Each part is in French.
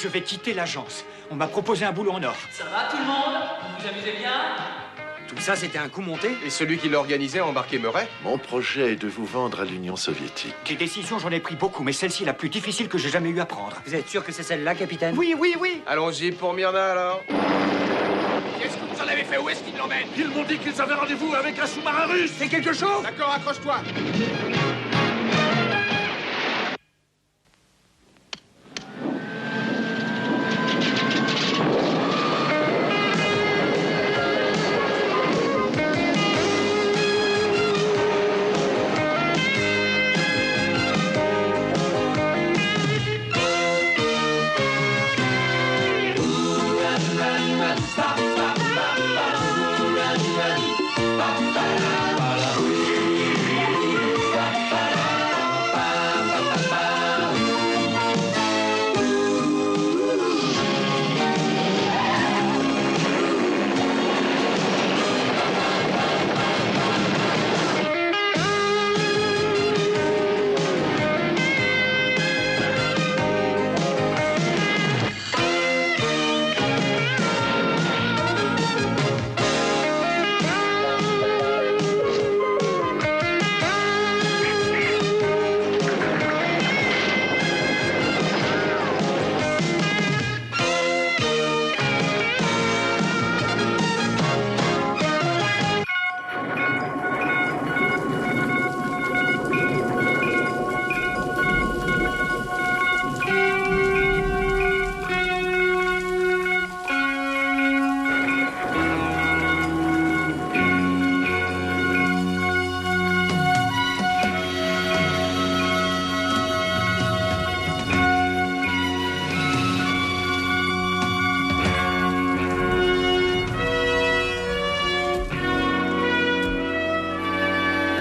Je vais quitter l'agence. On m'a proposé un boulot en or. Ça va tout le monde? Vous vous amusez bien? Tout ça, c'était un coup monté? Et celui qui l'organisait a embarqué Murray? Mon projet est de vous vendre à l'Union soviétique. Des décisions, j'en ai pris beaucoup, mais celle-ci est la plus difficile que j'ai jamais eu à prendre. Vous êtes sûr que c'est celle-là, capitaine? Oui, oui, oui. Allons-y pour Myrna, alors. Qu'est-ce que vous en avez fait? Où est-ce qu'ils l'emmènent? Ils m'ont dit qu'ils avaient rendez-vous avec un sous-marin russe. C'est quelque chose? D'accord, accroche-toi.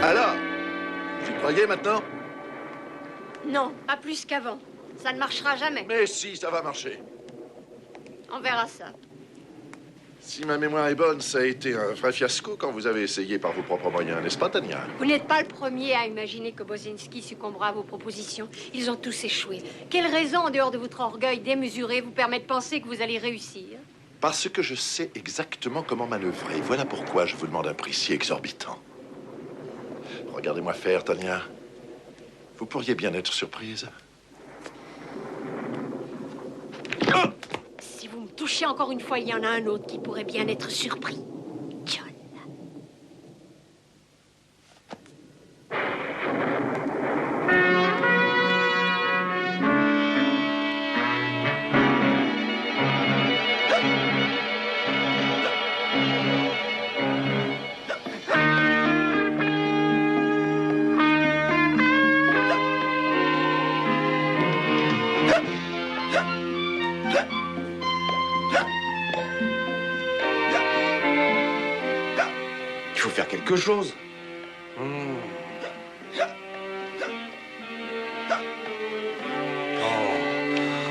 Alors, vous y croyez maintenant? Non, pas plus qu'avant. Ça ne marchera jamais. Mais si, ça va marcher. On verra ça. Si ma mémoire est bonne, ça a été un vrai fiasco quand vous avez essayé par vos propres moyens, n'est-ce pas, Tania? Vous n'êtes pas le premier à imaginer que Bozinski succombera à vos propositions. Ils ont tous échoué. Quelle raison, en dehors de votre orgueil démesuré, vous permet de penser que vous allez réussir? Parce que je sais exactement comment manœuvrer. Voilà pourquoi je vous demande un prix si exorbitant. Regardez-moi faire, Tania. Vous pourriez bien être surprise. Si vous me touchez encore une fois, il y en a un autre qui pourrait bien être surpris. John. Il faut faire quelque chose.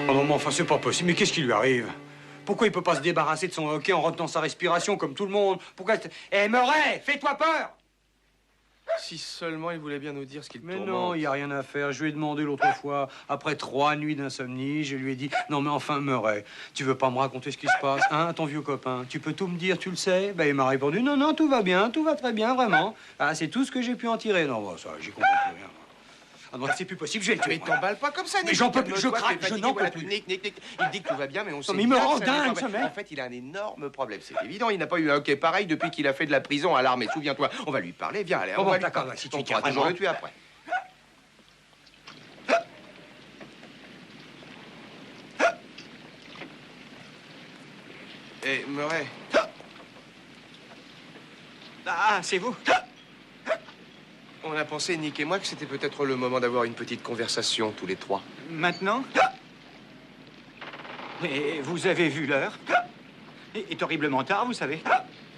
Oh non, mais enfin, c'est pas possible. Mais qu'est-ce qui lui arrive? Pourquoi il peut pas se débarrasser de son hockey en retenant sa respiration comme tout le monde? Pourquoi... Eh, Murray, fais-toi peur! Si seulement il voulait bien nous dire ce qu'il Mais tourmente. non, il n'y a rien à faire. Je lui ai demandé l'autre fois, après 3 nuits d'insomnie, je lui ai dit, non mais enfin, Murray, tu veux pas me raconter ce qui se passe, hein, ton vieux copain? Tu peux tout me dire, tu le sais? Ben, il m'a répondu, non, non, tout va bien, tout va très bien, vraiment. Ah, c'est tout ce que j'ai pu en tirer. Non, bon, ça, j'y comprends plus rien. Ah non, c'est plus possible, je vais le tuer. Mais t'emballes pas comme ça, Nick. Mais j'en peux plus, je Calme-toi, craque, t'es je fatigué, n'en peux voilà, plus. Nick, il dit que tout va bien, mais on sait mais il me bien rend que ça n'est dingue, pas ce vrai. mec. En fait, il a un énorme problème, c'est évident. Il n'a pas eu un hockey pareil depuis qu'il a fait de la prison à l'armée. Souviens-toi, on va lui parler. Viens, allez, on Bon, va lui d'accord, parler. si tu On y tiens pourra toujours vraiment. le tuer après. Eh, Murray. Ah, c'est vous? On a pensé, Nick et moi, que c'était peut-être le moment d'avoir une petite conversation, tous les trois. Maintenant? Mais vous avez vu l'heure? Il est horriblement tard, vous savez.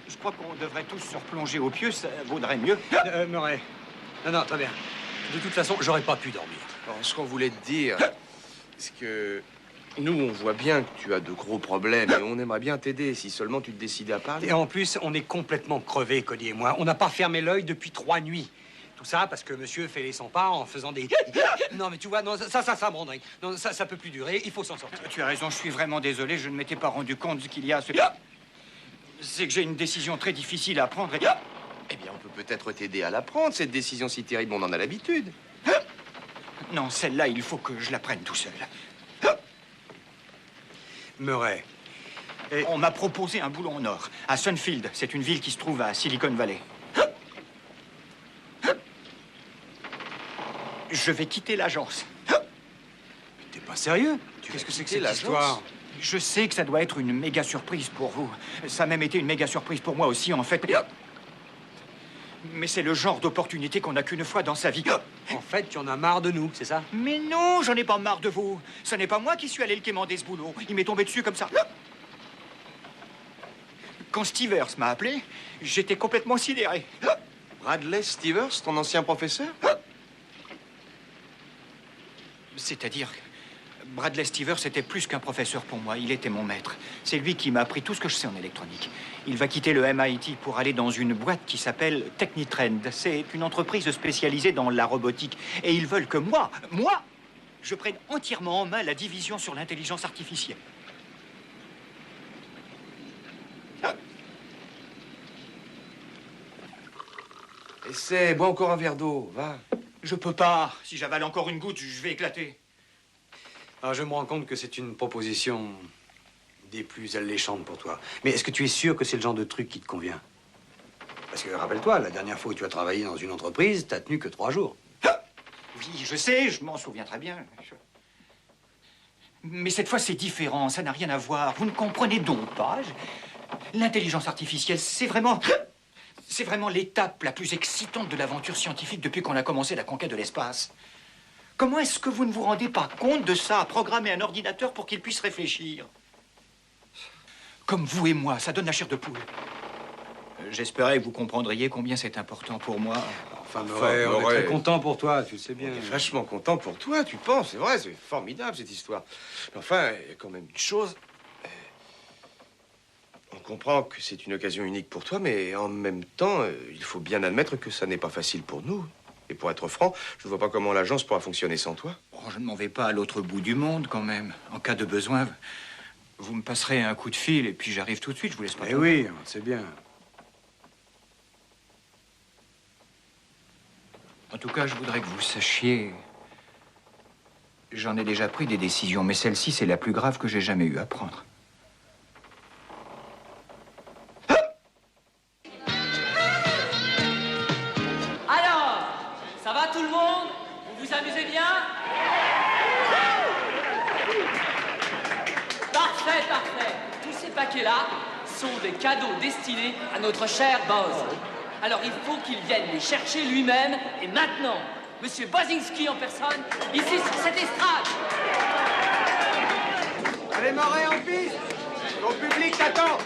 Je crois qu'on devrait tous se replonger au pieu, ça vaudrait mieux. Murray. Non, non, très bien. De toute façon, j'aurais pas pu dormir. Alors, ce qu'on voulait te dire, c'est que nous, on voit bien que tu as de gros problèmes et on aimerait bien t'aider si seulement tu te décidais à parler. Et en plus, on est complètement crevés, Cody et moi. On n'a pas fermé l'œil depuis 3 nuits. Tout ça parce que monsieur fait les 100 pas en faisant des... Non, mais tu vois, non, ça me rendrait. Non, ça peut plus durer, il faut s'en sortir. Tu as raison, je suis vraiment désolé, je ne m'étais pas rendu compte qu'il y a ce... C'est que j'ai une décision très difficile à prendre et... Eh bien, on peut peut-être t'aider à la prendre, cette décision si terrible, on en a l'habitude. Non, celle-là, il faut que je la prenne tout seul. Murray. Et on m'a proposé un boulot en or, à Sunfield. C'est une ville qui se trouve à Silicon Valley. Je vais quitter l'agence. T'es pas sérieux? Qu'est-ce que c'est que cette histoire? Je sais que ça doit être une méga surprise pour vous. Ça a même été une méga surprise pour moi aussi, en fait. Mais c'est le genre d'opportunité qu'on n'a qu'une fois dans sa vie. En fait, tu en as marre de nous, c'est ça? Mais non, j'en ai pas marre de vous. Ce n'est pas moi qui suis allé le quémander, ce boulot. Il m'est tombé dessus comme ça. Quand Stevers m'a appelé, j'étais complètement sidéré. Bradley Stevers, ton ancien professeur? C'est-à-dire, Bradley Stevers était plus qu'un professeur pour moi. Il était mon maître. C'est lui qui m'a appris tout ce que je sais en électronique. Il va quitter le MIT pour aller dans une boîte qui s'appelle Technitrend. C'est une entreprise spécialisée dans la robotique. Et ils veulent que moi, je prenne entièrement en main la division sur l'intelligence artificielle. Essaie, bois encore un verre d'eau, va. Je peux pas. Si j'avale encore une goutte, je vais éclater. Alors, je me rends compte que c'est une proposition des plus alléchantes pour toi. Mais est-ce que tu es sûr que c'est le genre de truc qui te convient? Parce que, rappelle-toi, la dernière fois où tu as travaillé dans une entreprise, t'as tenu que 3 jours. Oui, je sais, je m'en souviens très bien. Mais cette fois, c'est différent, ça n'a rien à voir. Vous ne comprenez donc pas. L'intelligence artificielle, c'est vraiment l'étape la plus excitante de l'aventure scientifique depuis qu'on a commencé la conquête de l'espace. Comment est-ce que vous ne vous rendez pas compte de ça, programmer un ordinateur pour qu'il puisse réfléchir? Comme vous et moi, ça donne la chair de poule. J'espérais que vous comprendriez combien c'est important pour moi. Enfin, Murray, on est très content pour toi, tu le sais bien. On est vachement content pour toi, tu penses, c'est vrai, c'est formidable cette histoire. Mais enfin, il y a quand même une chose. On comprend que c'est une occasion unique pour toi, mais en même temps, il faut bien admettre que ça n'est pas facile pour nous. Et pour être franc, je ne vois pas comment l'agence pourra fonctionner sans toi. Oh, je ne m'en vais pas à l'autre bout du monde, quand même. En cas de besoin, vous me passerez un coup de fil et puis j'arrive tout de suite, je vous laisse pas. Eh oui, c'est bien. En tout cas, je voudrais que vous sachiez... J'en ai déjà pris des décisions, mais celle-ci, c'est la plus grave que j'ai jamais eu à prendre. Alors, ça va tout le monde? Vous vous amusez bien? Parfait, parfait. Tous ces paquets-là sont des cadeaux destinés à notre cher Boz. Alors il faut qu'il vienne les chercher lui-même, et maintenant. Monsieur Bozinski en personne, ici sur cette estrade. Allez, Murray, en piste! Ton public t'attend!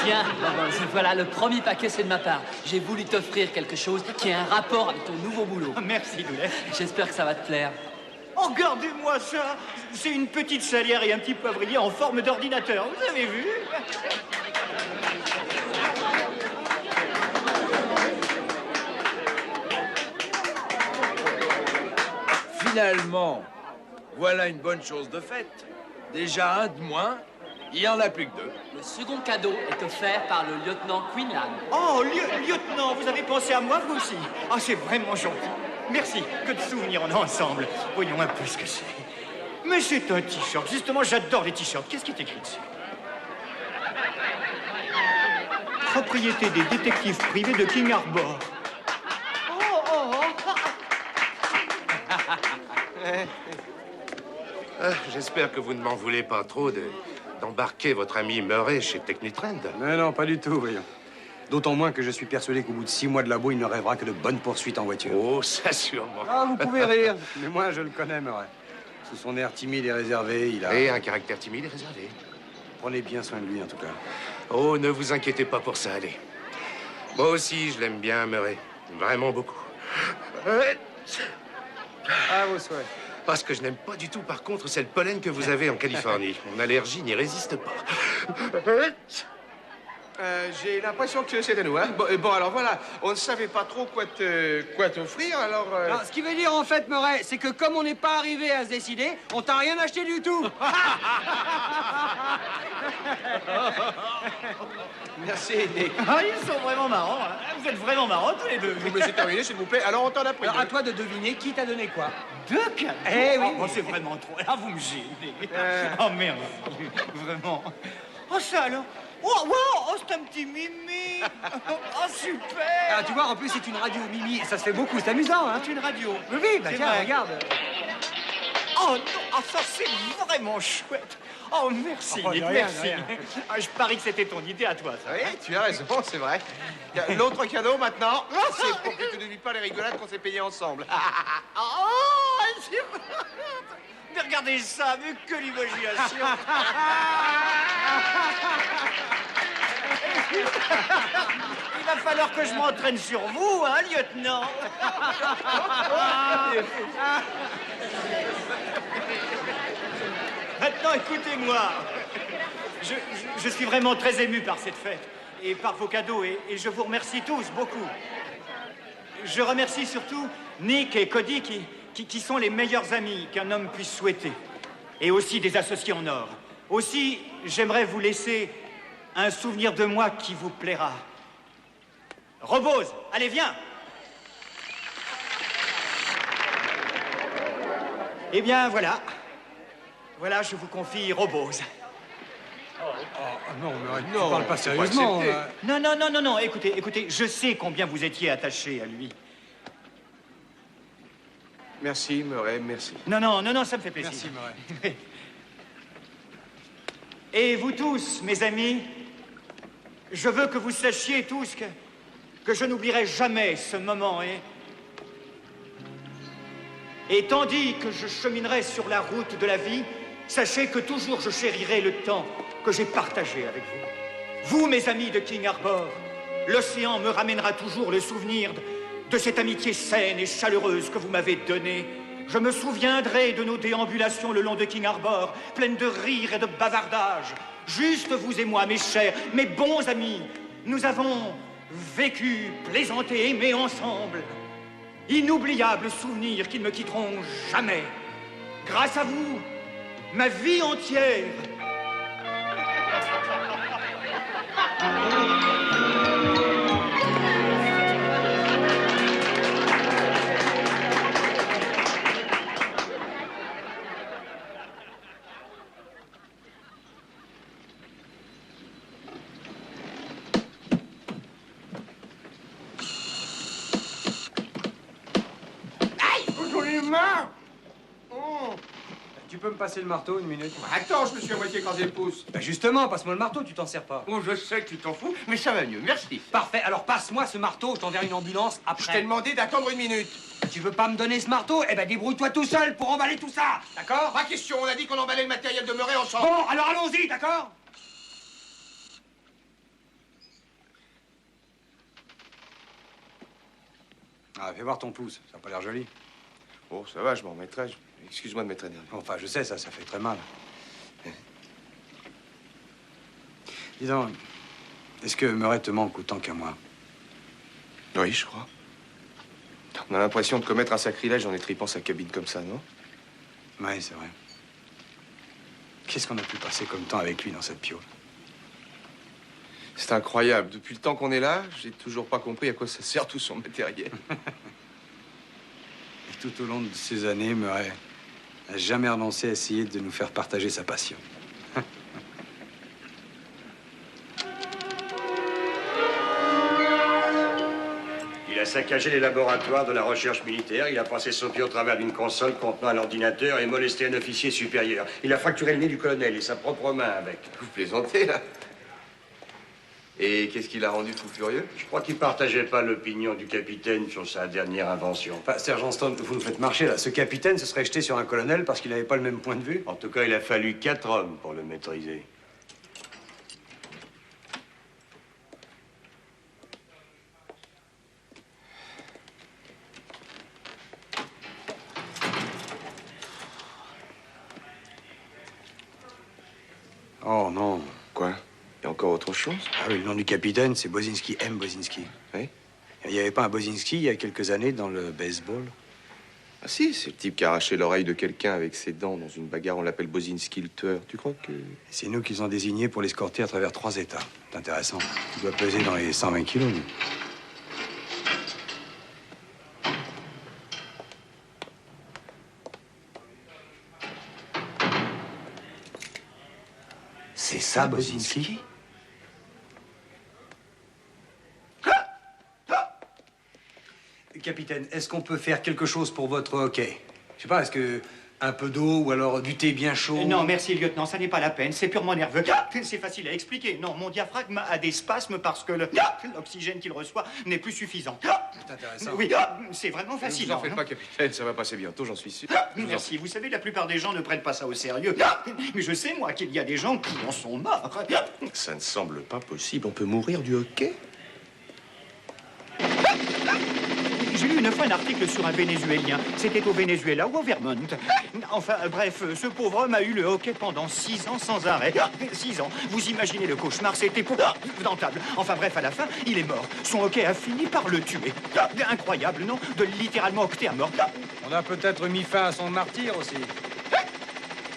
Tiens, voilà, le premier paquet, c'est de ma part. J'ai voulu t'offrir quelque chose qui a un rapport avec ton nouveau boulot. Merci, Doulet. J'espère que ça va te plaire. Oh, regardez-moi ça! C'est une petite salière et un petit poivrier en forme d'ordinateur. Vous avez vu? Finalement, voilà une bonne chose de faite. Déjà un de moins, il n'y en a plus que 2. Le second cadeau est offert par le lieutenant Quinlan. Oh, lieutenant, vous avez pensé à moi, vous aussi? Ah, c'est vraiment gentil. Merci. Que de souvenirs on a ensemble. Voyons un peu ce que c'est. Mais c'est un t-shirt. Justement, j'adore les t-shirts. Qu'est-ce qui est écrit dessus? Propriété des détectives privés de King Arbor. J'espère que vous ne m'en voulez pas trop d'embarquer votre ami Murray chez Technitrend. Mais non, pas du tout, voyons. D'autant moins que je suis persuadé qu'au bout de 6 mois de labo, il ne rêvera que de bonnes poursuites en voiture. Oh, ça sûrement. Ah, vous pouvez rire, mais moi, je le connais, Murray. Sous son air timide et réservé, il a... Et un caractère timide et réservé. Prenez bien soin de lui, en tout cas. Oh, ne vous inquiétez pas pour ça, allez. Moi aussi, je l'aime bien, Murray. Vraiment beaucoup. À vos souhaits. Parce que je n'aime pas du tout, par contre, c'est le pollen que vous avez en Californie. Mon allergie n'y résiste pas. J'ai l'impression que c'est à nous, hein. Bon, alors voilà, on ne savait pas trop quoi t'offrir, alors... Non, ce qui veut dire, en fait, Murray, c'est que comme on n'est pas arrivé à se décider, on t'a rien acheté du tout. Merci, Nick. Ah, ils sont vraiment marrants, hein. Vous êtes vraiment marrants tous les deux. Vous me laissez terminer, s'il vous plaît. Alors, on t'en a pris Alors, deux. à toi de deviner qui t'a donné quoi. 2 cadeaux. Eh oui. Oh, c'est vraiment trop. Là, vous me gênez. Oh, merde. Vraiment. Oh, ça alors. Oh, wow, oh, c'est un petit Mimi. Oh, super. Ah, tu vois, en plus, c'est une radio Mimi, et ça se fait beaucoup, c'est amusant, hein. C'est une radio. Oui, oui, bah C'est tiens, vrai. regarde. Oh, non, ah, ça, c'est vraiment chouette. Oh, merci, Oh, de Nick, rien, merci. de rien. Ah, je parie que c'était ton idée à toi, ça. Oui, tu as raison, c'est vrai. L'autre cadeau, maintenant, c'est pour que tu ne vis pas les rigolades qu'on s'est payées ensemble. Oh, c'est... Mais regardez ça, mais que l'imagination. Il va falloir que je m'entraîne sur vous, hein, lieutenant. Maintenant, écoutez-moi. Je suis vraiment très ému par cette fête et par vos cadeaux, et je vous remercie tous beaucoup. Je remercie surtout Nick et Cody qui sont les meilleurs amis qu'un homme puisse souhaiter, et aussi des associés en or. Aussi, j'aimerais vous laisser un souvenir de moi qui vous plaira. Robose, allez, viens. Eh bien, voilà. Voilà, je vous confie Robose. Non, mais tu Non, parles pas faut pas sérieusement. accepter. Non, écoutez, je sais combien vous étiez attaché à lui. Merci, Murray, merci. Non, ça me fait plaisir. Merci, Murray. Et vous tous, mes amis, je veux que vous sachiez tous que je n'oublierai jamais ce moment, et tandis que je cheminerai sur la route de la vie, sachez que toujours je chérirai le temps que j'ai partagé avec vous. Vous, mes amis de King Harbor, l'océan me ramènera toujours le souvenir de cette amitié saine et chaleureuse que vous m'avez donnée. Je me souviendrai de nos déambulations le long de King Harbor, pleines de rires et de bavardages. Juste vous et moi, mes chers, mes bons amis, nous avons vécu, plaisanté, aimé ensemble. Inoubliables souvenirs qui ne me quitteront jamais. Grâce à vous, ma vie entière. Tu peux me passer le marteau une minute? Attends, je me suis à moitié écrasé le pouce. Bah justement, passe-moi le marteau, tu t'en sers pas. Bon, je sais que tu t'en fous, mais ça va mieux, merci. Parfait, alors passe-moi ce marteau, je t'enverrai une ambulance Je t'ai après. demandé d'attendre une minute. Tu veux pas me donner ce marteau? Eh ben débrouille-toi tout seul pour emballer tout ça, d'accord? Pas question, on a dit qu'on emballait le matériel de Murray ensemble. Bon, alors allons-y, d'accord? Ah, fais voir ton pouce, ça a pas l'air joli. Oh, ça va, je m'en remettrai. Excuse-moi de m'être énervé. Enfin, je sais, ça fait très mal. Dis donc, est-ce que Murray te manque autant qu'à moi? Oui, je crois. On a l'impression de commettre un sacrilège en étripant sa cabine comme ça, non? Oui, c'est vrai. Qu'est-ce qu'on a pu passer comme temps avec lui dans cette piole? C'est incroyable. Depuis le temps qu'on est là, j'ai toujours pas compris à quoi ça sert tout son matériel. Et tout au long de ces années, Murray n'a jamais renoncé à essayer de nous faire partager sa passion. Il a saccagé les laboratoires de la recherche militaire, il a passé son pied au travers d'une console contenant un ordinateur et molesté un officier supérieur. Il a fracturé le nez du colonel et sa propre main avec. Vous plaisantez, là? Et qu'est-ce qui l'a rendu fou furieux? Je crois qu'il partageait pas l'opinion du capitaine sur sa dernière invention. Enfin, Sergent Stone, vous nous faites marcher, là. Ce capitaine se serait jeté sur un colonel parce qu'il n'avait pas le même point de vue? En tout cas, il a fallu 4 hommes pour le maîtriser. non. Quoi? Il y a encore autre chose? Ah oui, le nom du capitaine, c'est Bozinski M. Bozinski. Oui? Il n'y avait pas un Bozinski il y a quelques années dans le baseball? Ah si, c'est le type qui a arraché l'oreille de quelqu'un avec ses dents dans une bagarre. On l'appelle Bozinski le tueur. Tu crois que... C'est nous qu'ils ont désigné pour l'escorter à travers 3 États. C'est intéressant. Il doit peser dans les 120 kilos, lui. C'est ça, Bozinski? Capitaine, est-ce qu'on peut faire quelque chose pour votre hockey? Je sais pas, est-ce que un peu d'eau ou alors du thé bien chaud? Non, merci, lieutenant, ça n'est pas la peine. C'est purement nerveux. C'est facile à expliquer. Non, mon diaphragme a des spasmes parce que l'oxygène qu'il reçoit n'est plus suffisant. C'est intéressant. Oui, c'est vraiment Ne vous fascinant. en faites pas, capitaine. Ça va passer bientôt, j'en suis sûr. Merci. Vous savez, la plupart des gens ne prennent pas ça au sérieux. Mais je sais, moi, qu'il y a des gens qui en sont morts. Ça ne semble pas possible. On peut mourir du hockey? J'ai lu une fois un article sur un Vénézuélien. C'était au Venezuela ou au Vermont. Enfin, bref, ce pauvre homme a eu le hockey pendant 6 ans sans arrêt. 6 ans. Vous imaginez le cauchemar, c'était épouvantable. Enfin bref, à la fin, il est mort. Son hockey a fini par le tuer. Incroyable, non? De littéralement octer à mort. On a peut-être mis fin à son martyre aussi.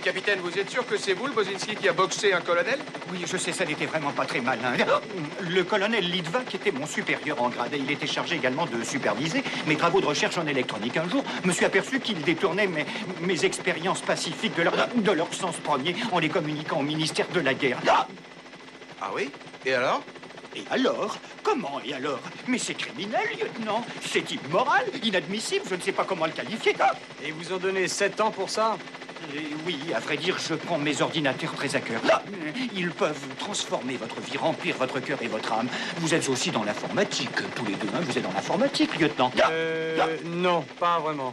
Capitaine, vous êtes sûr que c'est vous, le Bozinski, qui a boxé un colonel? Oui, je sais, ça n'était vraiment pas très malin. Le colonel Litvak était mon supérieur en grade et il était chargé également de superviser mes travaux de recherche en électronique. Un jour, je me suis aperçu qu'il détournait mes expériences pacifiques de leur sens premier en les communiquant au ministère de la guerre. Ah oui? Et alors? Et alors? Comment et alors? Mais c'est criminel, lieutenant. C'est immoral, inadmissible, je ne sais pas comment le qualifier. Et ils vous ont donné 7 ans pour ça? Oui, à vrai dire, je prends mes ordinateurs très à cœur. Ils peuvent transformer votre vie, remplir votre cœur et votre âme. Vous êtes aussi dans l'informatique, tous les deux, hein. Vous êtes dans l'informatique, lieutenant. Non, pas vraiment.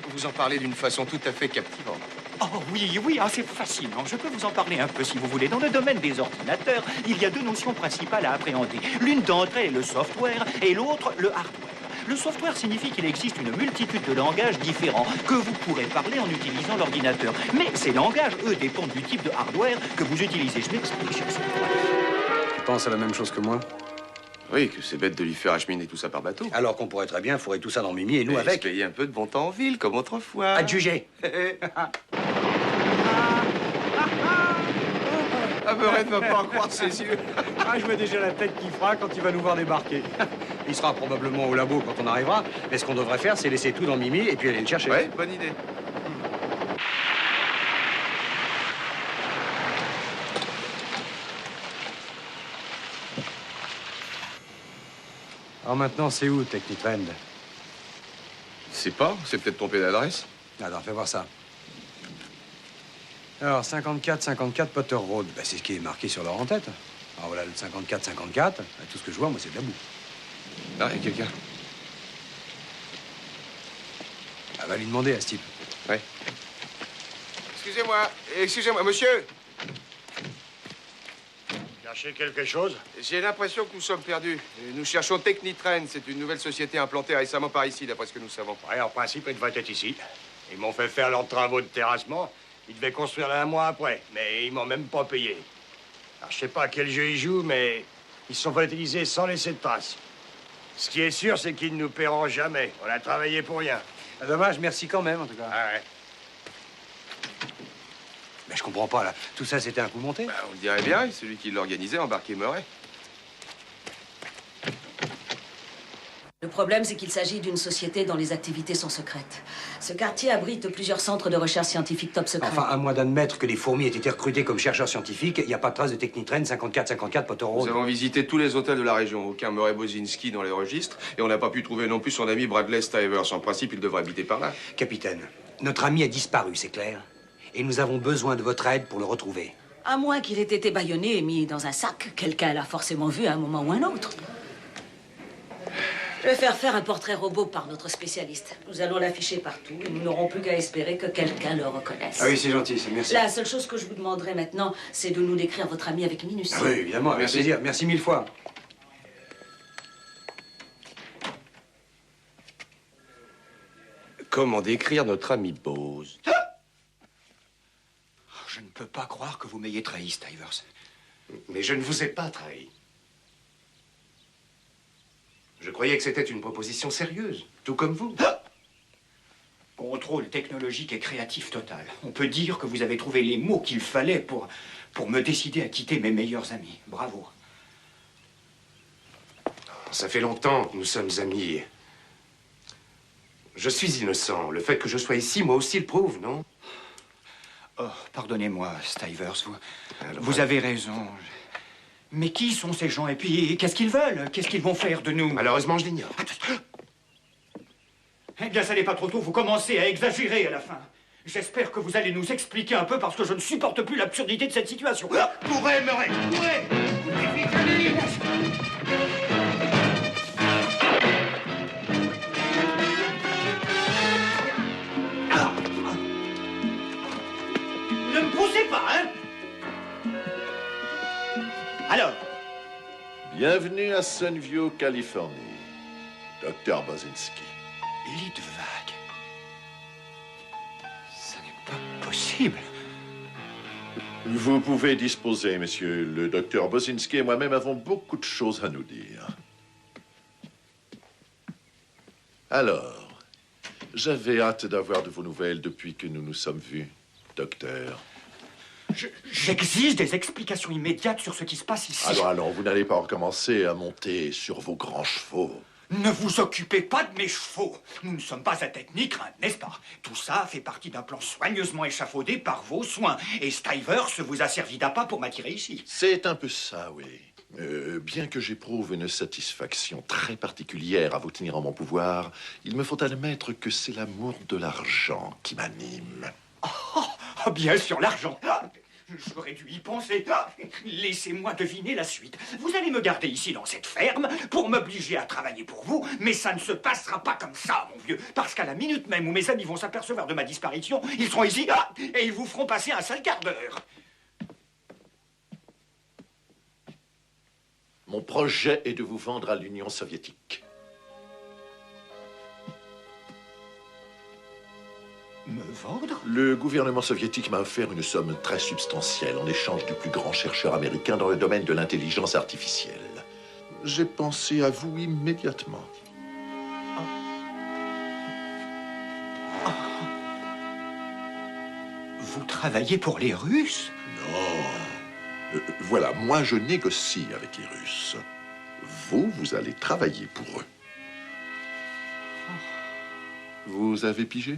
Vous en parlez d'une façon tout à fait captivante. Oh oui, c'est fascinant. Je peux vous en parler un peu si vous voulez. Dans le domaine des ordinateurs, il y a 2 notions principales à appréhender. L'une d'entre elles est le software et l'autre le hardware. Le software signifie qu'il existe une multitude de langages différents que vous pourrez parler en utilisant l'ordinateur. Mais ces langages, eux, dépendent du type de hardware que vous utilisez. Je m'explique, cher Sylvain. Tu penses à la même chose que moi? Oui, que c'est bête de lui faire acheminer tout ça par bateau. Alors qu'on pourrait très bien fourrer tout ça dans Mimi et nous Et avec. se payer un peu de bon temps en ville, comme autrefois. À te juger. Ah, Meurette ne va pas en croire ses yeux. Ah, je vois déjà la tête qu'il fera quand il va nous voir débarquer. Il sera probablement au labo quand on arrivera. Mais ce qu'on devrait faire, c'est laisser tout dans Mimi et puis aller le chercher. Ouais, bonne idée. Alors maintenant, c'est où, Technitrend? Je sais pas, c'est peut-être trompé d'adresse. Alors, fais voir ça. Alors, 54 Potter Road. Ben, c'est ce qui est marqué sur leur en-tête. Alors voilà, le 54. Tout ce que je vois, moi, c'est de la boue. Ah, il y a quelqu'un. Ah, va lui demander à ce type. Ouais. Excusez-moi, monsieur. Cherchez quelque chose? J'ai l'impression que nous sommes perdus. Nous cherchons Technitrend. C'est une nouvelle société implantée récemment par ici, d'après ce que nous savons. Ouais, en principe, il devrait être ici. Ils m'ont fait faire leurs travaux de terrassement. Ils devaient construire là 1 mois après, mais ils m'ont même pas payé. Alors, je sais pas à quel jeu ils jouent, mais ils se sont volatilisés sans laisser de traces. Ce qui est sûr, c'est qu'ils ne nous paieront jamais. On a travaillé pour rien. Ah, dommage, merci quand même, en tout cas. Ah ouais. Mais je comprends pas, là. Tout ça, c'était un coup monté? Bah, on le dirait bien, celui qui l'organisait embarqué Murray. Le problème, c'est qu'il s'agit d'une société dont les activités sont secrètes. Ce quartier abrite plusieurs centres de recherche scientifique top secret. Enfin, à moins d'admettre que les fourmis aient été recrutées comme chercheurs scientifiques, il n'y a pas de trace de Technitrend 54 Potter Road. Nous avons visité tous les hôtels de la région. Aucun Murray Bozinski dans les registres. Et on n'a pas pu trouver non plus son ami Bradley Stivers. En principe, il devrait habiter par là. Capitaine, notre ami a disparu, c'est clair. Et nous avons besoin de votre aide pour le retrouver. À moins qu'il ait été bâillonné et mis dans un sac. Quelqu'un l'a forcément vu à un moment ou un autre. Je vais faire un portrait robot par notre spécialiste. Nous allons l'afficher partout et nous n'aurons plus qu'à espérer que quelqu'un le reconnaisse. Ah oui, c'est gentil, merci. La seule chose que je vous demanderai maintenant, c'est de nous décrire votre ami avec minutie. Ah oui, évidemment, avec plaisir. Merci 1000 fois. Comment décrire notre ami Bose? Je ne peux pas croire que vous m'ayez trahi, Stivers. Mais je ne vous ai pas trahi. Je croyais que c'était une proposition sérieuse, tout comme vous. Contrôle technologique et créatif total. On peut dire que vous avez trouvé les mots qu'il fallait pour me décider à quitter mes meilleurs amis. Bravo. Ça fait longtemps que nous sommes amis. Je suis innocent. Le fait que je sois ici, moi aussi, le prouve, non? Oh, pardonnez-moi, Stivers, vous avez raison. Mais qui sont ces gens? Et puis, qu'est-ce qu'ils veulent? Qu'est-ce qu'ils vont faire de nous? Malheureusement, je l'ignore. Eh bien, ça n'est pas trop tôt. Vous commencez à exagérer à la fin. J'espère que vous allez nous expliquer un peu parce que je ne supporte plus l'absurdité de cette situation. Courez, Murray, courez! Ne me poussez pas, hein? Alors? Bienvenue à Sunview, Californie. Dr. Bozinski. Litvak. Ça n'est pas possible. Vous pouvez disposer, monsieur. Le docteur Bozinski et moi-même avons beaucoup de choses à nous dire. Alors, j'avais hâte d'avoir de vos nouvelles depuis que nous nous sommes vus, docteur. J'exige des explications immédiates sur ce qui se passe ici. Alors, vous n'allez pas recommencer à monter sur vos grands chevaux. Ne vous occupez pas de mes chevaux. Nous ne sommes pas à technique, n'est-ce pas? Tout ça fait partie d'un plan soigneusement échafaudé par vos soins. Et Stivers vous a servi d'appât pour m'attirer ici. C'est un peu ça, oui. Bien que j'éprouve une satisfaction très particulière à vous tenir en mon pouvoir, il me faut admettre que c'est l'amour de l'argent qui m'anime. Oh, bien sûr, l'argent. J'aurais dû y penser. Laissez-moi deviner la suite. Vous allez me garder ici dans cette ferme pour m'obliger à travailler pour vous, mais ça ne se passera pas comme ça, mon vieux. Parce qu'à la minute même où mes amis vont s'apercevoir de ma disparition, ils seront ici et ils vous feront passer un sale quart d'heure. Mon projet est de vous vendre à l'Union soviétique. Me vendre? Le gouvernement soviétique m'a offert une somme très substantielle en échange du plus grand chercheur américain dans le domaine de l'intelligence artificielle. J'ai pensé à vous immédiatement. Vous travaillez pour les Russes? Non. Voilà, moi je négocie avec les Russes. Vous allez travailler pour eux. Vous avez pigé?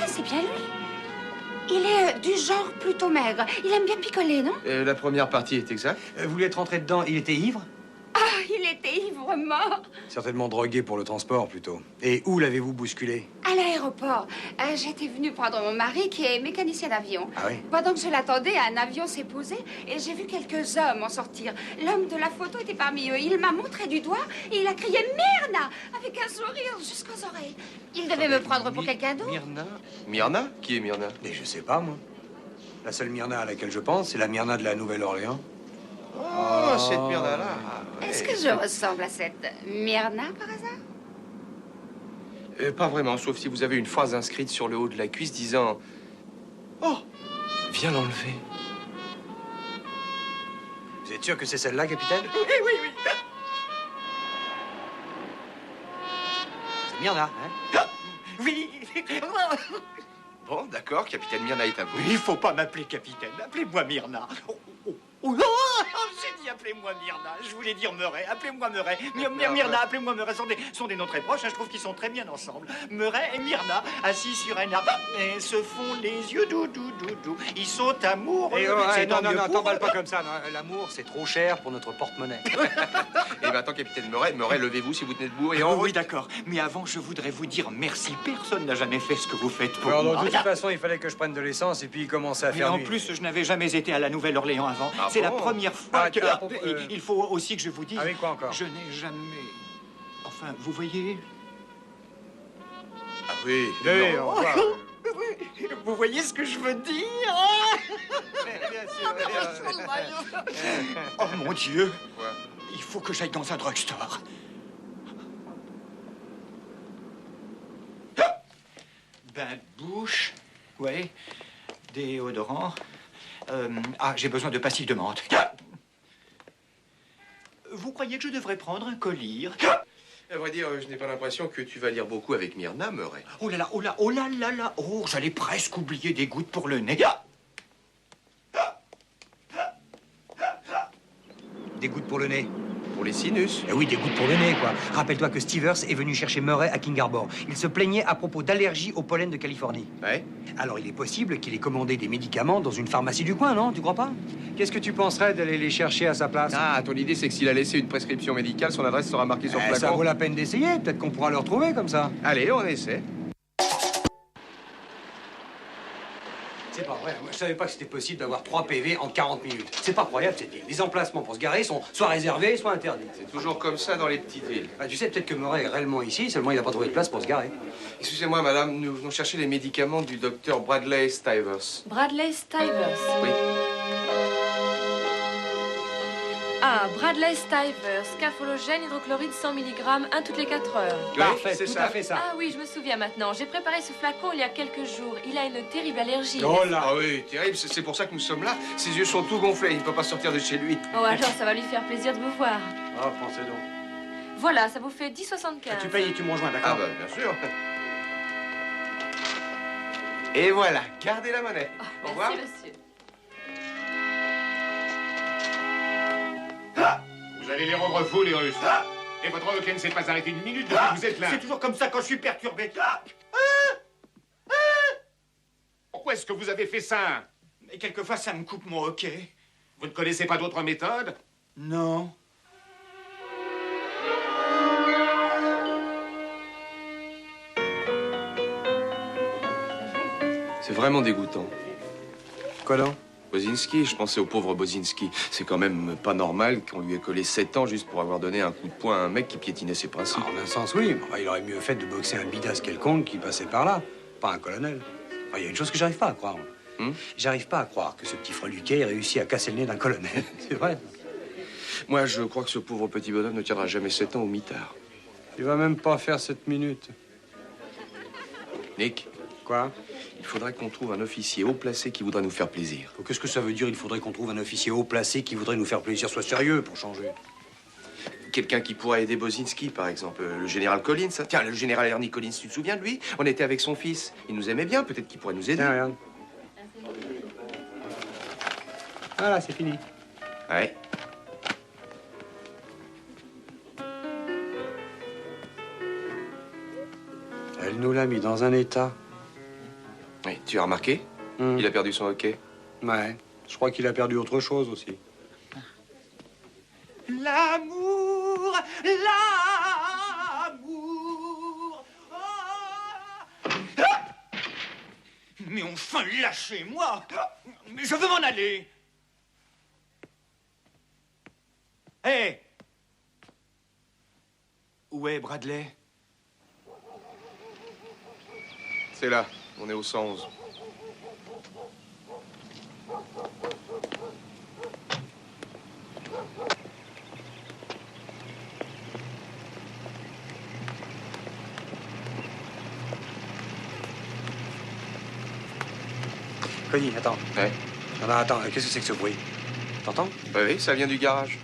C'est bien lui. Il est du genre plutôt maigre. Il aime bien picoler, non? La première partie est exacte. Vous lui êtes rentré dedans, il était ivre? Ah, il était ivre mort. Certainement drogué pour le transport, plutôt. Et où l'avez-vous bousculé? À l'aéroport. J'étais venue prendre mon mari, qui est mécanicien d'avion. Ah oui? Pendant que je l'attendais, un avion s'est posé et j'ai vu quelques hommes en sortir. L'homme de la photo était parmi eux. Il m'a montré du doigt et il a crié « Myrna !» avec un sourire jusqu'aux oreilles. Il devait me prendre pour quelqu'un d'autre. Myrna? Myrna? Qui est Myrna? Mais je sais pas, moi. La seule Myrna à laquelle je pense, c'est la Myrna de la Nouvelle-Orléans. Oh, cette Myrna-là. Ouais. Est-ce que je ressemble à cette Myrna, par hasard? Pas vraiment, sauf si vous avez une phrase inscrite sur le haut de la cuisse disant « Oh, viens l'enlever. » Vous êtes sûr que c'est celle-là, capitaine? Oui, oui, oui. C'est Myrna, hein? Oui. Bon, d'accord, capitaine Myrna est à vous. Il faut pas m'appeler capitaine. Appelez-moi Myrna. Oh, oh, oh. J'ai dit appelez-moi Myrna. Je voulais dire Murray. Appelez-moi Murray. Myrna, appelez-moi Murray. Sont des noms très proches. Hein. Je trouve qu'ils sont très bien ensemble. Murray et Myrna, assis sur un arbre, et se font les yeux doux. Ils sont amoureux. Non, t'emballes pas comme ça. L'amour, c'est trop cher pour notre porte-monnaie. Et maintenant, capitaine Murray, levez-vous si vous tenez debout et Oui, d'accord. Mais avant, je voudrais vous dire merci. Personne n'a jamais fait ce que vous faites pour Alors, moi. de toute façon, il fallait que je prenne de l'essence et puis il commençait à Mais faire en nuit. plus, je n'avais jamais été à la Nouvelle-Orléans avant. Ah C'est la bon première fois que... propos, Il faut aussi que je vous dise... Ah oui, quoi encore? Je n'ai jamais... Enfin, vous voyez... Ah oui, Oui, non. on voit. Vous voyez ce que je veux dire? Bien sûr. Oh mon Dieu! Quoi? Il faut que j'aille dans un drugstore. Bain de bouche, ouais, déodorant. J'ai besoin de pastilles de menthe. Vous croyez que je devrais prendre un collier? À vrai dire, je n'ai pas l'impression que tu vas lire beaucoup avec Myrna, Murray. Oh là là, oh là, oh là là là. Oh, j'allais presque oublier des gouttes pour le nez. Des gouttes pour le nez. Pour les sinus. Eh oui, des gouttes pour le nez, quoi. Rappelle-toi que Stevers est venu chercher Murray à King Harbor. Il se plaignait à propos d'allergie au pollen de Californie. Ouais. Alors, il est possible qu'il ait commandé des médicaments dans une pharmacie du coin, non? Tu crois pas? Qu'est-ce que tu penserais d'aller les chercher à sa place? Ah, ton idée, c'est que s'il a laissé une prescription médicale, son adresse sera marquée sur le flacon. Ça vaut la peine d'essayer. Peut-être qu'on pourra le retrouver comme ça. Allez, on essaie. C'est pas vrai. Moi, je savais pas que c'était possible d'avoir 3 PV en 40 minutes. C'est pas croyable, cette ville. Les emplacements pour se garer sont soit réservés, soit interdits. C'est toujours comme ça dans les petites villes. Ah, tu sais, peut-être que Murray est réellement ici, seulement il n'a pas trouvé de place pour se garer. Excusez-moi, madame, nous venons chercher les médicaments du docteur Bradley Stivers. Bradley Stivers. Oui. Ah, Bradley Stivers, scaphologène, hydrochloride 100 mg, 1 toutes les 4 heures. Parfait, c'est tout ça. à fait ça. Ah oui, je me souviens maintenant. J'ai préparé ce flacon il y a quelques jours. Il a une terrible allergie. Oh là. Ah oui, terrible, c'est pour ça que nous sommes là. Ses yeux sont tout gonflés, il ne peut pas sortir de chez lui. Oh, alors ça va lui faire plaisir de vous voir. Ah, pensez donc. Voilà, ça vous fait 10,75. Tu payes et tu me rejoins, Ah d'accord? bah, bien sûr. Et voilà, gardez la monnaie. Au revoir. Merci, monsieur. Vous allez les rendre fous, les Russes. Et votre hockey ne s'est pas arrêté une minute depuis que vous êtes là. C'est toujours comme ça quand je suis perturbé. Pourquoi est-ce que vous avez fait ça? Mais quelquefois, ça me coupe mon hockey. Vous ne connaissez pas d'autres méthodes? Non. C'est vraiment dégoûtant. Quoi donc? Bozinski, je pensais au pauvre Bozinski. C'est quand même pas normal qu'on lui ait collé 7 ans juste pour avoir donné un coup de poing à un mec qui piétinait ses principes. En un sens, oui. Mais enfin, il aurait mieux fait de boxer un bidasse quelconque qui passait par là, pas un colonel. Enfin, il y a une chose que j'arrive pas à croire. J'arrive pas à croire que ce petit freluquet ait réussi à casser le nez d'un colonel. C'est vrai. Moi, je crois que ce pauvre petit bonhomme ne tiendra jamais 7 ans au mitard. Il va même pas faire 7 minutes. Nick, Quoi? il faudrait qu'on trouve un officier haut placé qui voudrait nous faire plaisir. Qu'est-ce que ça veut dire? Il faudrait qu'on trouve un officier haut placé qui voudrait nous faire plaisir. Sois sérieux pour changer. Quelqu'un qui pourrait aider Bozinski, par exemple. Le général Collins. Tiens, le général Ernie Collins, tu te souviens de lui? On était avec son fils. Il nous aimait bien. Peut-être qu'il pourrait nous aider. Tiens, regarde. Voilà, c'est fini. Ouais. Elle nous l'a mis dans un état. Oui, tu as remarqué? Il a perdu son hockey. Ouais. Je crois qu'il a perdu autre chose aussi. L'amour, l'amour. Mais enfin, lâchez-moi. Mais je veux m'en aller. Hé! Où est Bradley? C'est là. On est au 111. Cody, attends. Ouais. Non, attends, qu'est-ce que c'est que ce bruit? T'entends? Oui, ça vient du garage.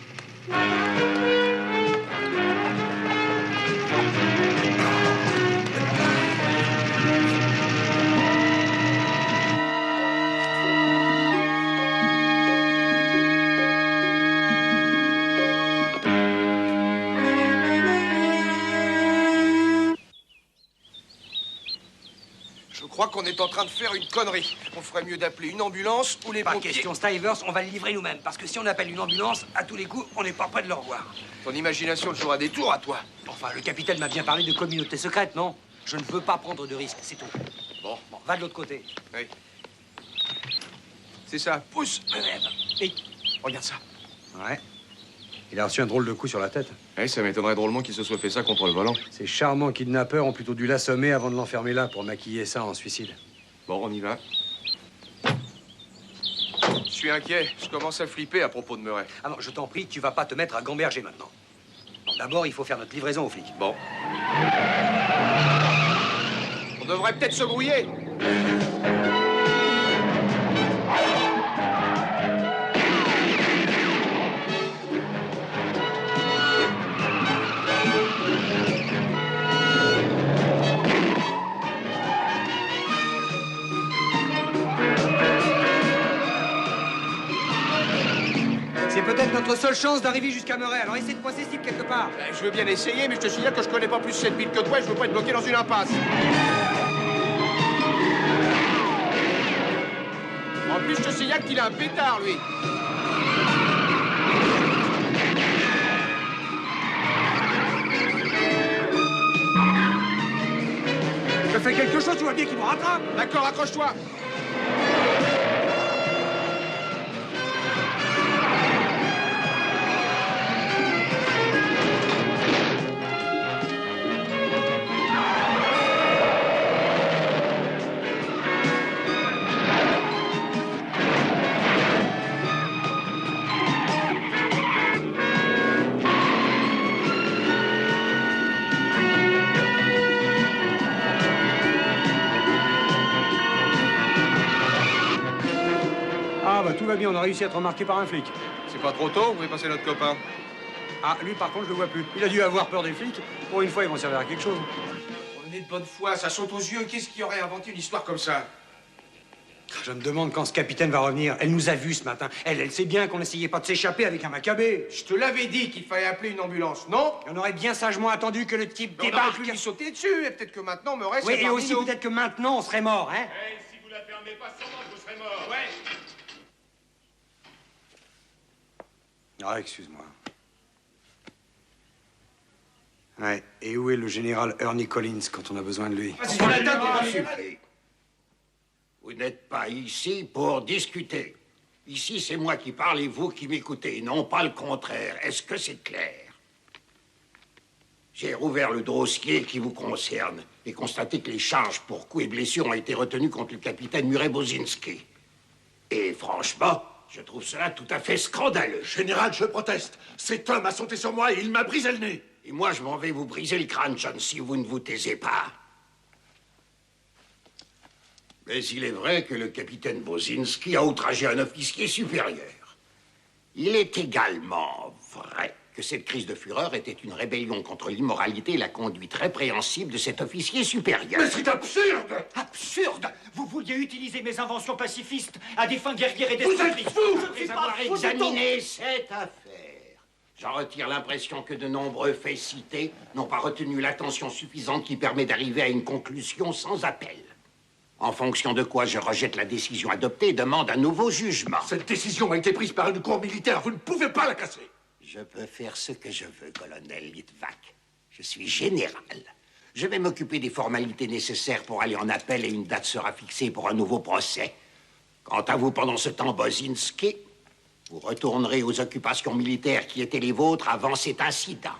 crois qu'on est en train de faire une connerie. On ferait mieux d'appeler une ambulance ou les Pas pompiers. question, Stivers, on va le livrer nous-mêmes. Parce que si on appelle une ambulance, à tous les coups, on n'est pas près de le revoir. Ton imagination jouera des tours à toi. Enfin, le capitaine m'a bien parlé de communauté secrète, non? Je ne veux pas prendre de risques, c'est tout. Bon, va de l'autre côté. Oui. C'est ça, pousse. Et regarde ça. Ouais. Il a reçu un drôle de coup sur la tête. Oui, ça m'étonnerait drôlement qu'il se soit fait ça contre le volant. Ces charmants kidnappeurs ont plutôt dû l'assommer avant de l'enfermer là pour maquiller ça en suicide. Bon, on y va. Je suis inquiet. Je commence à flipper à propos de Murray. Ah non, je t'en prie, tu vas pas te mettre à gamberger maintenant. Bon, d'abord, il faut faire notre livraison aux flics. Bon. On devrait peut-être se grouiller. C'est peut-être notre seule chance d'arriver jusqu'à Murray, alors essaie de coincer ce type quelque part. Ben, je veux bien essayer, mais je te signale que je connais pas plus cette ville que toi et je veux pas être bloqué dans une impasse. En plus, je te signale qu'il a un pétard, lui. Je fais quelque chose, tu vois bien qu'il me rattrape. D'accord, accroche-toi. Ah bah tout va bien, on a réussi à être remarqué par un flic. C'est pas trop tôt, vous pouvez passer notre copain. Ah, lui par contre, je le vois plus. Il a dû avoir peur des flics. Pour une fois, ils vont servir à quelque chose. On est de bonne foi, ça saute aux yeux. Qu'est-ce qui aurait inventé une histoire comme ça? Je me demande quand ce capitaine va revenir. Elle nous a vus ce matin. Elle sait bien qu'on n'essayait pas de s'échapper avec un macabé. Je te l'avais dit qu'il fallait appeler une ambulance, non? On aurait bien sagement attendu que le type On aurait débarque. pu lui sauter dessus, et peut-être que maintenant, Murray Oui, serait et parmi aussi nous. peut-être que maintenant, on serait mort, hein? Si vous la fermez pas, sûrement que vous serez mort. Ah, excuse-moi. Ouais, et où est le général Ernie Collins quand on a besoin de lui? Vous n'êtes pas ici pour discuter. Ici, c'est moi qui parle et vous qui m'écoutez, non pas le contraire. Est-ce que c'est clair? J'ai rouvert le dossier qui vous concerne et constaté que les charges pour coups et blessures ont été retenues contre le capitaine Murray Bozinski. Et franchement, je trouve cela tout à fait scandaleux. Général, je proteste. Cet homme a sauté sur moi et il m'a brisé le nez. Et moi, je m'en vais vous briser le crâne, John, si vous ne vous taisez pas. Mais il est vrai que le capitaine Bozinski a outragé un officier supérieur. Il est également vrai que cette crise de fureur était une rébellion contre l'immoralité et la conduite répréhensible de cet officier supérieur. Mais c'est absurde! Absurde! Vous vouliez utiliser mes inventions pacifistes à des fins guerrières et Vous êtes destructrices. fou! Après avoir examiné cette affaire, j'en retire l'impression que de nombreux faits cités n'ont pas retenu l'attention suffisante qui permet d'arriver à une conclusion sans appel. En fonction de quoi je rejette la décision adoptée et demande un nouveau jugement. Cette décision a été prise par une cour militaire. Vous ne pouvez pas la casser. Je peux faire ce que je veux, colonel Litvak. Je suis général. Je vais m'occuper des formalités nécessaires pour aller en appel et une date sera fixée pour un nouveau procès. Quant à vous, pendant ce temps, Bozinski, vous retournerez aux occupations militaires qui étaient les vôtres avant cet incident.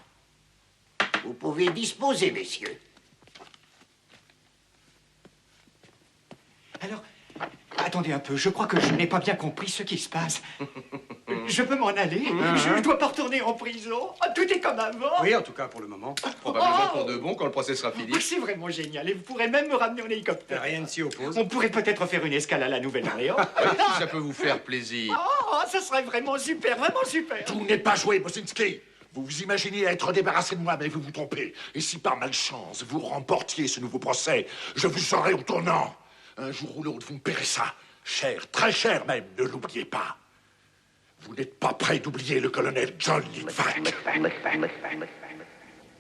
Vous pouvez disposer, messieurs. Alors, attendez un peu, je crois que je n'ai pas bien compris ce qui se passe. Je peux m'en aller? Je ne dois pas retourner en prison? Ah, tout est comme avant? Oui, en tout cas pour le moment. Probablement pour de bon quand le procès sera fini. Ah, c'est vraiment génial, et vous pourrez même me ramener en hélicoptère. Rien ne s'y oppose. On pourrait peut-être faire une escale à la Nouvelle-Orléans. Si ça peut vous faire plaisir. Oh, ça serait vraiment super, vraiment super. Tout n'est pas joué, Bozinski. Vous vous imaginez être débarrassé de moi, mais vous vous trompez. Et si par malchance vous remportiez ce nouveau procès, je vous saurai au tournant. Un jour ou l'autre, vous me paierez ça. Cher, très cher même, ne l'oubliez pas. Vous n'êtes pas prêt d'oublier le colonel John Litvak.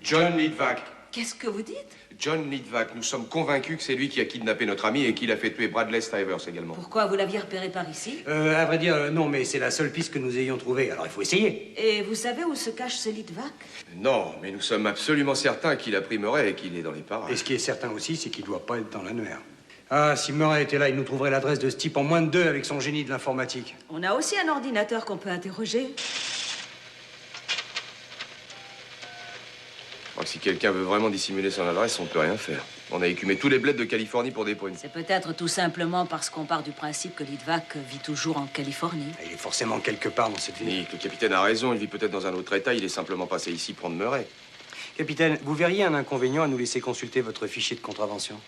John Litvak. Qu'est-ce que vous dites? John Litvak, nous sommes convaincus que c'est lui qui a kidnappé notre ami et qu'il a fait tuer Bradley Stivers également. Pourquoi? Vous l'aviez repéré par ici? À vrai dire, non, mais c'est la seule piste que nous ayons trouvée, alors il faut essayer. Et vous savez où se cache ce Litvak? Non, mais nous sommes absolument certains qu'il a pris Murray et qu'il est dans les parages. Et ce qui est certain aussi, c'est qu'il doit pas être dans l'annuaire. Ah, si Murray était là, il nous trouverait l'adresse de ce type en moins de 2 avec son génie de l'informatique. On a aussi un ordinateur qu'on peut interroger. Je crois que si quelqu'un veut vraiment dissimuler son adresse, on peut rien faire. On a écumé tous les bleds de Californie pour des prunes. C'est peut-être tout simplement parce qu'on part du principe que Litvak vit toujours en Californie. Il est forcément quelque part dans cette ville. Nick, le capitaine a raison, il vit peut-être dans un autre état, il est simplement passé ici prendre Murray. Capitaine, vous verriez un inconvénient à nous laisser consulter votre fichier de contravention?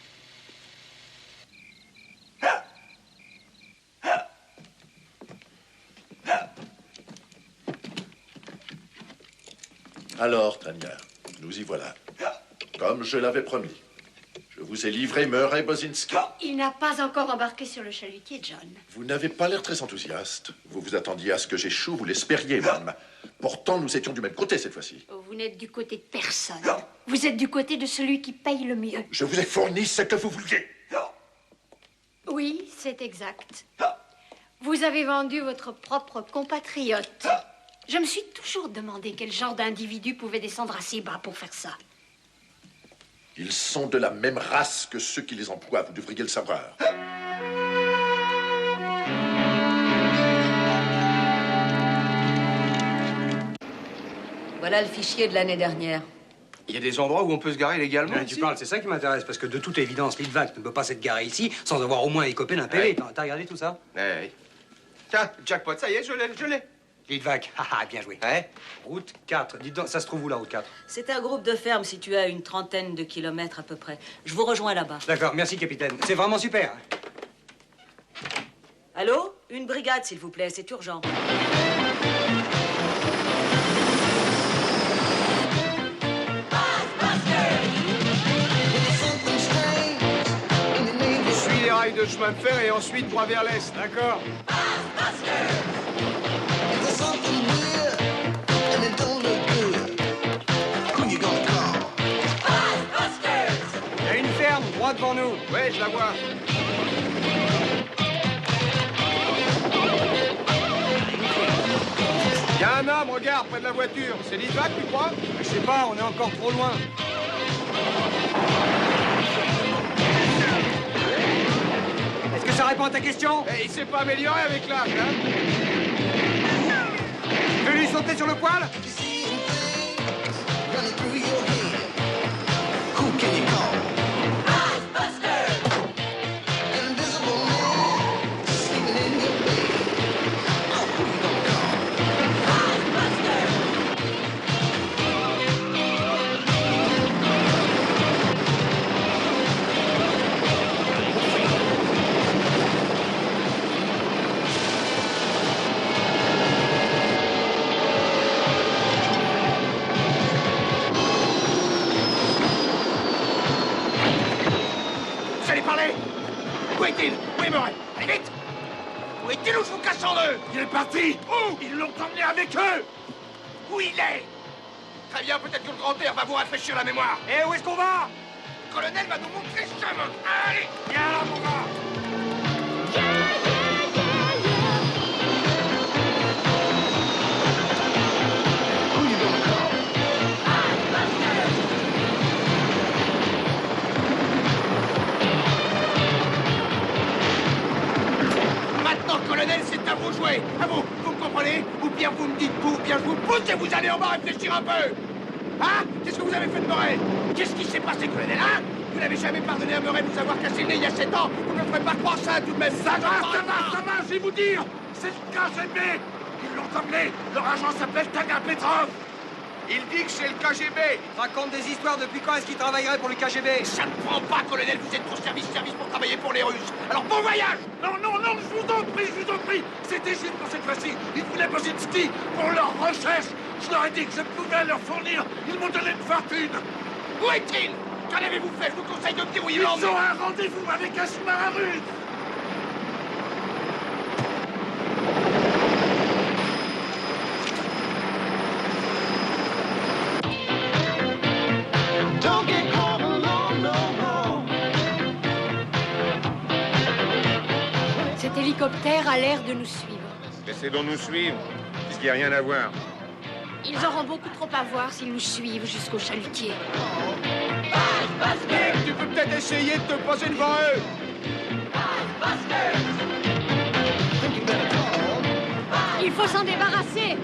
Alors, Tania, nous y voilà. Comme je l'avais promis, je vous ai livré Murray Bozinski. Il n'a pas encore embarqué sur le chalutier, John. Vous n'avez pas l'air très enthousiaste. Vous vous attendiez à ce que j'échoue, vous l'espériez même. Pourtant, nous étions du même côté cette fois-ci. Vous n'êtes du côté de personne. Vous êtes du côté de celui qui paye le mieux. Je vous ai fourni ce que vous vouliez. Oui, c'est exact. Vous avez vendu votre propre compatriote. Je me suis toujours demandé quel genre d'individu pouvait descendre assez bas pour faire ça. Ils sont de la même race que ceux qui les emploient, vous devriez le savoir. Voilà le fichier de l'année dernière. Il y a des endroits où on peut se garer légalement. Tu parles, c'est ça qui m'intéresse, parce que de toute évidence, Litvak ne peut pas s'être garé ici sans avoir au moins écopé d'un PV. T'as regardé tout ça? Ouais. Tiens, jackpot, ça y est, je l'ai. Litvak, haha, bien joué. Route 4. Dites donc, ça se trouve où la route 4? C'est un groupe de fermes situé à une trentaine de kilomètres à peu près. Je vous rejoins là-bas. D'accord, merci capitaine. C'est vraiment super. Allô? Une brigade, s'il vous plaît, c'est urgent. Je suis les rails de chemin de fer et ensuite droit vers l'est. D'accord. Il y a une ferme droit devant nous. Ouais, je la vois. Il y a un homme, regarde, près de la voiture. C'est Litvak, tu crois? Je sais pas, on est encore trop loin. Est-ce que ça répond à ta question? Il s'est pas amélioré avec l'âge, hein? Tu veux lui sauter sur le poil? Où est-il? Où est Murray? Allez vite! Où est-il ou je vous casse en deux? Il est parti! Où? Ils l'ont emmené avec eux! Où il est? Très bien, peut-être que le grand-père va vous rafraîchir la mémoire. Et où est-ce qu'on va? Le colonel va nous montrer ce chemin. Allez, viens là, mon gars! Maintenant, colonel, c'est à vous jouer. À vous, vous me comprenez? Ou bien vous me dites vous, ou bien je vous pousse et vous allez en bas réfléchir un peu. Hein? Qu'est-ce que vous avez fait de Murray? Qu'est-ce qui s'est passé, colonel, hein? Vous n'avez jamais pardonné à Murray de vous avoir cassé le nez il y a 7 ans. Vous ne me ferez pas croire ça tout de même. Ça va, je vais vous dire. C'est le KGB. Ils l'ont emmené. Leur agent s'appelle Tagar Petrov. Il dit que c'est le KGB. Raconte des histoires. Depuis quand est-ce qu'il travaillerait pour le KGB? Ça ne prend pas, colonel. Vous êtes trop service pour travailler pour les Russes. Alors, bon voyage. Non, je vous en prie. C'était juste pour cette fois-ci. Ils voulaient Bozinski pour leur recherche. Je leur ai dit que je pouvais leur fournir. Ils m'ont donné une fortune. Où est-il? Qu'en avez-vous fait? Je vous conseille de me dire où il en est. Ils ont un rendez-vous avec un sous-marin russe. Don't get Terre a l'air de nous suivre. Laissez donc nous suivre, puisqu'il n'y a rien à voir. Ils auront beaucoup trop à voir s'ils nous suivent jusqu'au chalutier. Nick, tu peux peut-être essayer de te poser devant eux. Il faut s'en débarrasser.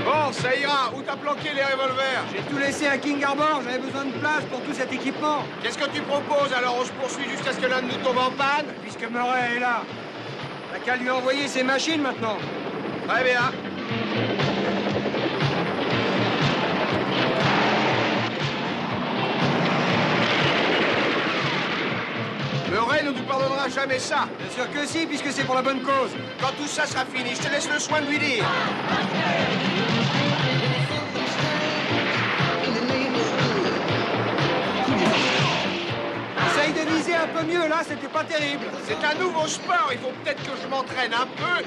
Bon, ça ira. Où t'as planqué les revolvers? J'ai tout laissé à King Harbor, j'avais besoin de place pour tout cet équipement. Qu'est-ce que tu proposes? Alors on se poursuit jusqu'à ce que l'un de nous tombe en panne? Puisque Murray est là, t'as qu'à lui envoyer ses machines maintenant. Très bien. Murray ne nous pardonnera jamais ça. Bien sûr que si, puisque c'est pour la bonne cause. Quand tout ça sera fini, je te laisse le soin de lui dire. Essaye de viser un peu mieux, là, c'était pas terrible. C'est un nouveau sport, il faut peut-être que je m'entraîne un peu.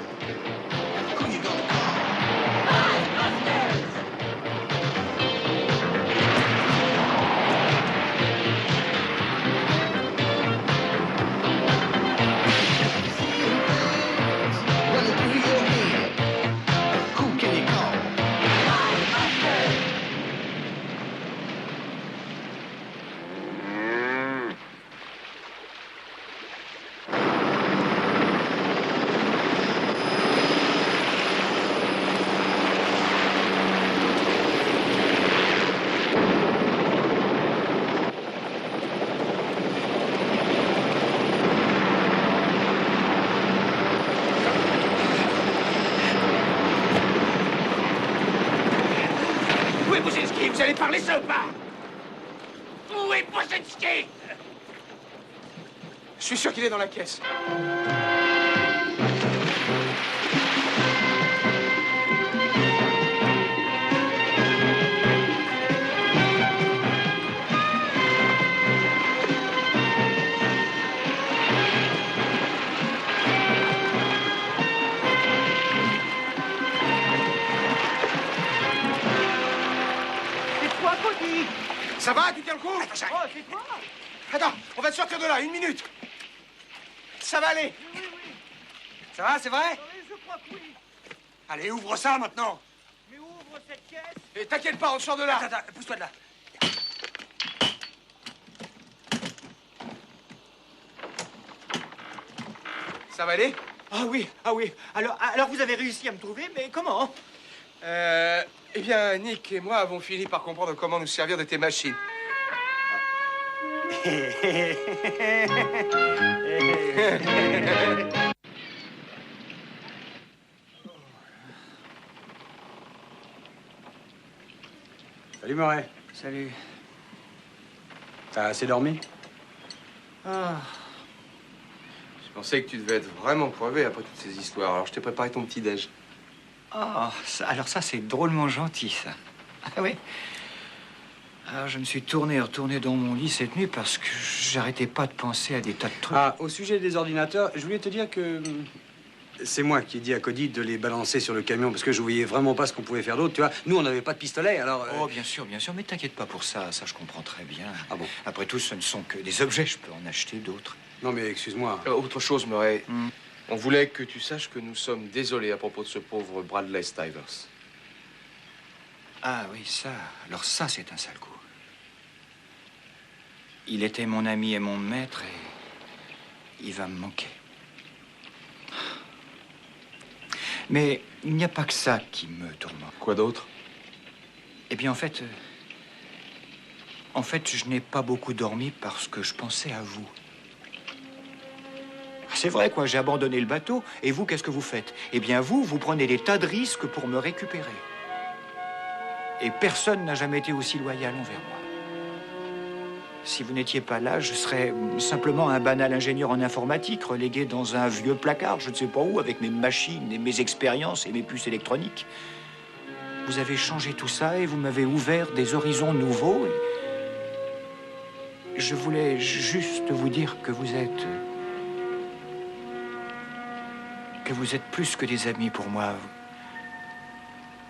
Vous allez parler seul pas? Où est Bozinski? Je suis sûr qu'il est dans la caisse. Ça va, tu tiens le coup? Oh, c'est quoi? Attends, on va te sortir de là, 1 minute. Ça va aller. Oui. Ça va, c'est vrai? Je crois que oui. Allez, ouvre ça maintenant. Mais ouvre cette caisse. Et t'inquiète pas, on sort de là. Attends, pousse-toi de là. Ça va aller? Ah oui. Alors vous avez réussi à me trouver, mais comment? Eh bien, Nick et moi avons fini par comprendre comment nous servir de tes machines. Salut Murray. Salut. T'as assez dormi? Ah. Je pensais que tu devais être vraiment crevé après toutes ces histoires. Alors je t'ai préparé ton petit-déj. Ah, alors ça, c'est drôlement gentil, ça. Ah oui. Alors, je me suis tourné et retourné dans mon lit cette nuit parce que j'arrêtais pas de penser à des tas de trucs. Ah, au sujet des ordinateurs, je voulais te dire que c'est moi qui ai dit à Cody de les balancer sur le camion parce que je voyais vraiment pas ce qu'on pouvait faire d'autre, tu vois. Nous, on n'avait pas de pistolet, alors... Oh, bien sûr, mais t'inquiète pas pour ça. Ça, je comprends très bien. Ah bon? Après tout, ce ne sont que des objets. Je peux en acheter d'autres. Non, mais excuse-moi. Autre chose, Murray. On voulait que tu saches que nous sommes désolés à propos de ce pauvre Bradley Stivers. Ah oui, ça. Alors ça, c'est un sale coup. Il était mon ami et mon maître et il va me manquer. Mais il n'y a pas que ça qui me tourmente. Quoi d'autre? Eh bien, en fait, je n'ai pas beaucoup dormi parce que je pensais à vous. C'est vrai, quoi, j'ai abandonné le bateau. Et vous, qu'est-ce que vous faites? Eh bien, vous prenez des tas de risques pour me récupérer. Et personne n'a jamais été aussi loyal envers moi. Si vous n'étiez pas là, je serais simplement un banal ingénieur en informatique, relégué dans un vieux placard, je ne sais pas où, avec mes machines et mes expériences et mes puces électroniques. Vous avez changé tout ça et vous m'avez ouvert des horizons nouveaux. Et je voulais juste vous dire que vous êtes que vous êtes plus que des amis pour moi.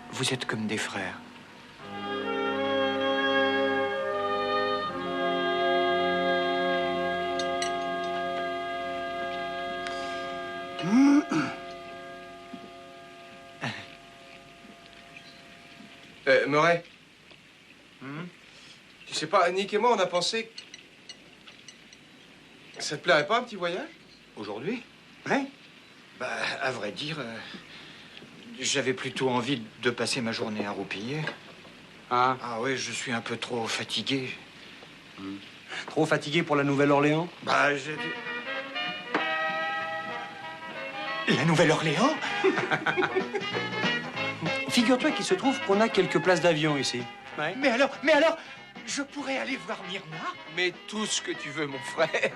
Vous êtes comme des frères. Murray. Tu sais pas, Nick et moi, on a pensé... Ça te plairait pas, un petit voyage? Aujourd'hui? Ouais. Bah, à vrai dire, j'avais plutôt envie de passer ma journée à roupiller. Ah? Ah oui, je suis un peu trop fatigué. Trop fatigué pour la Nouvelle-Orléans? Bah, La Nouvelle-Orléans? Figure-toi qu'il se trouve qu'on a quelques places d'avion ici. Ouais. Mais alors, je pourrais aller voir Myrna? Mais tout ce que tu veux, mon frère.